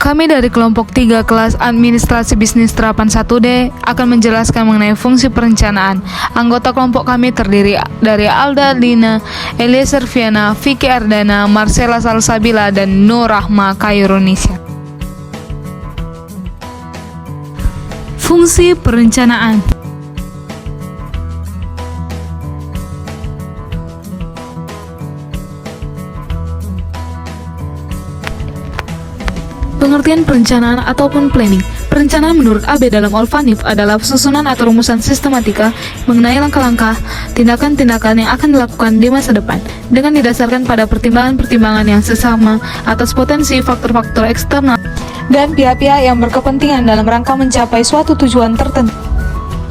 Kami dari kelompok 3 kelas Administrasi Bisnis Terapan 1D akan menjelaskan mengenai fungsi perencanaan. Anggota kelompok kami terdiri dari Alda Lina, Eliezer Viana, Vicky Ardana, Marcella Salsabila, dan Nur Rahma Kairunisya. Fungsi perencanaan. Pengertian perencanaan ataupun planning. Perencanaan menurut AB dalam Olfanif adalah susunan atau rumusan sistematika mengenai langkah-langkah, tindakan-tindakan yang akan dilakukan di masa depan dengan didasarkan pada pertimbangan-pertimbangan yang sesama atas potensi faktor-faktor eksternal dan pihak-pihak yang berkepentingan dalam rangka mencapai suatu tujuan tertentu.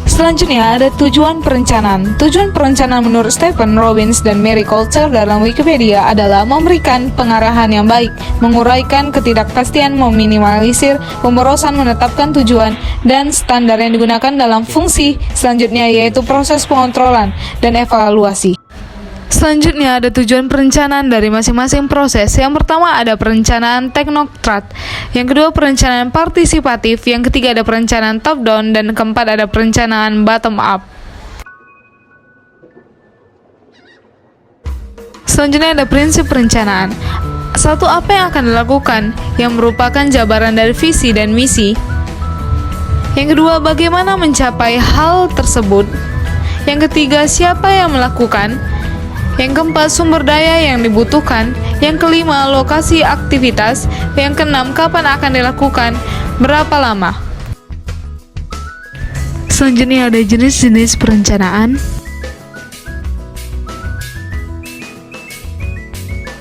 Selanjutnya ada tujuan perencanaan. Tujuan perencanaan menurut Stephen Robbins dan Mary Coulter dalam Wikipedia adalah memberikan pengarahan yang baik, menguraikan ketidakpastian, meminimalisir pemborosan, menetapkan tujuan dan standar yang digunakan dalam fungsi selanjutnya yaitu proses pengontrolan dan evaluasi. Selanjutnya ada tujuan perencanaan dari masing-masing proses. Yang pertama ada perencanaan teknokrat, yang kedua perencanaan partisipatif, yang ketiga ada perencanaan top down, dan keempat ada perencanaan bottom up. Selanjutnya ada prinsip perencanaan. Satu, apa yang akan dilakukan yang merupakan jabaran dari visi dan misi. Yang kedua, bagaimana mencapai hal tersebut. Yang ketiga, siapa yang melakukan. Yang keempat, sumber daya yang dibutuhkan. Yang kelima, lokasi aktivitas. Yang keenam, kapan akan dilakukan, berapa lama. Selanjutnya ada jenis-jenis perencanaan.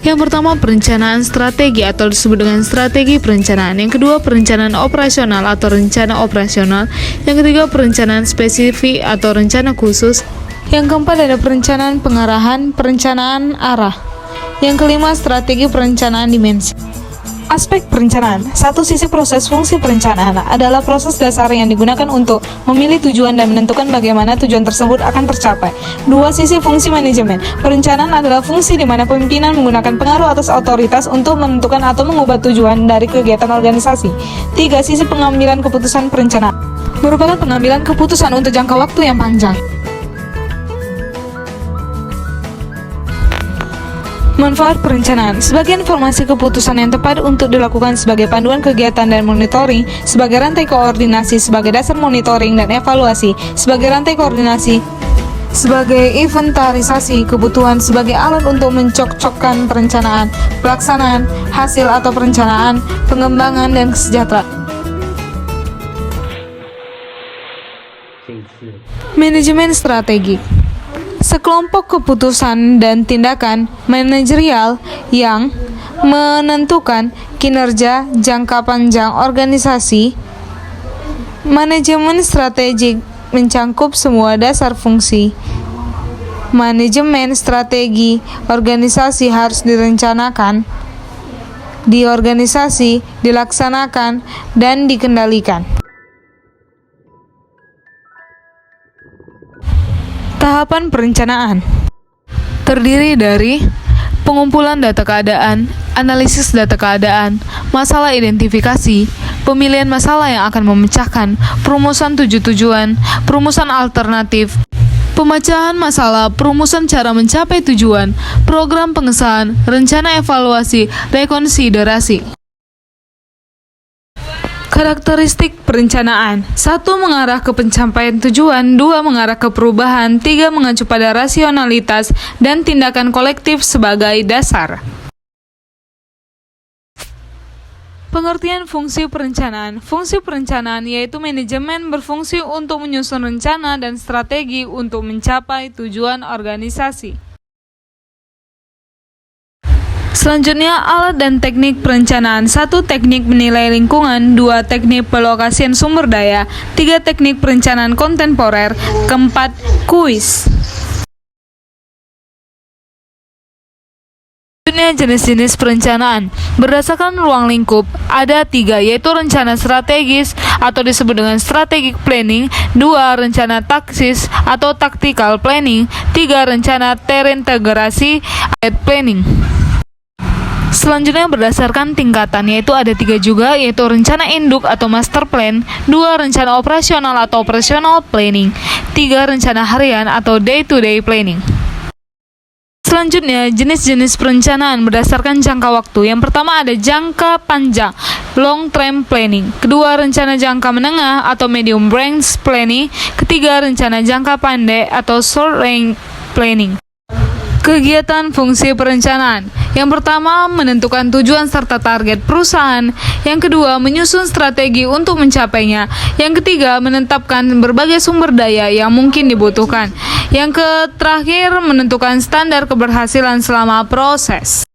Yang pertama, perencanaan strategi atau disebut dengan strategi perencanaan. Yang kedua, perencanaan operasional atau rencana operasional. Yang ketiga, perencanaan spesifik atau rencana khusus. Yang keempat ada perencanaan pengarahan, perencanaan arah. Yang kelima, strategi perencanaan dimensi. Aspek perencanaan. Satu, sisi proses fungsi perencanaan adalah proses dasar yang digunakan untuk memilih tujuan dan menentukan bagaimana tujuan tersebut akan tercapai. Dua, sisi fungsi manajemen. Perencanaan adalah fungsi di mana pemimpinan menggunakan pengaruh atas otoritas untuk menentukan atau mengubah tujuan dari kegiatan organisasi. Tiga, sisi pengambilan keputusan perencanaan. Merupakan pengambilan keputusan untuk jangka waktu yang panjang. Manfaat perencanaan. Sebagai informasi keputusan yang tepat untuk dilakukan sebagai panduan kegiatan dan monitoring, sebagai rantai koordinasi, sebagai dasar monitoring dan evaluasi, sebagai rantai koordinasi, sebagai inventarisasi kebutuhan, sebagai alat untuk mencocokkan perencanaan, pelaksanaan, hasil atau perencanaan, pengembangan dan kesejahteraan. Manajemen strategi. Sekelompok keputusan dan tindakan manajerial yang menentukan kinerja jangka panjang organisasi. Manajemen strategik mencangkup semua dasar fungsi. Manajemen strategi organisasi harus direncanakan, di organisasi, dilaksanakan, dan dikendalikan. Tahapan perencanaan terdiri dari pengumpulan data keadaan, analisis data keadaan, masalah identifikasi, pemilihan masalah yang akan memecahkan, perumusan tujuan, perumusan alternatif, pemecahan masalah, perumusan cara mencapai tujuan, program pengesahan, rencana evaluasi, rekonsiderasi. Karakteristik perencanaan. 1. Mengarah ke pencapaian tujuan. 2. Mengarah ke perubahan. 3. Mengacu pada rasionalitas dan tindakan kolektif sebagai dasar. Pengertian fungsi perencanaan. Fungsi perencanaan yaitu manajemen berfungsi untuk menyusun rencana dan strategi untuk mencapai tujuan organisasi. Selanjutnya, alat dan teknik perencanaan. 1. Teknik menilai lingkungan. 2. Teknik pelokasian sumber daya. 3. Teknik perencanaan kontemporer. Keempat, kuis. Selanjutnya, jenis-jenis perencanaan. Berdasarkan ruang lingkup, ada 3, yaitu rencana strategis atau disebut dengan strategic planning. 2. Rencana taktis atau tactical planning. 3. Rencana terintegrasi planning. Selanjutnya berdasarkan tingkatan, yaitu ada 3 juga, yaitu rencana induk atau master plan, 2 rencana operasional atau operational planning, 3 rencana harian atau day-to-day planning. Selanjutnya, jenis-jenis perencanaan berdasarkan jangka waktu. Yang pertama ada jangka panjang, long term planning. Kedua, rencana jangka menengah atau medium range planning. Ketiga, rencana jangka pendek atau short range planning. Kegiatan fungsi perencanaan. Yang pertama, menentukan tujuan serta target perusahaan. Yang kedua, menyusun strategi untuk mencapainya. Yang ketiga, menetapkan berbagai sumber daya yang mungkin dibutuhkan. Yang terakhir, menentukan standar keberhasilan selama proses.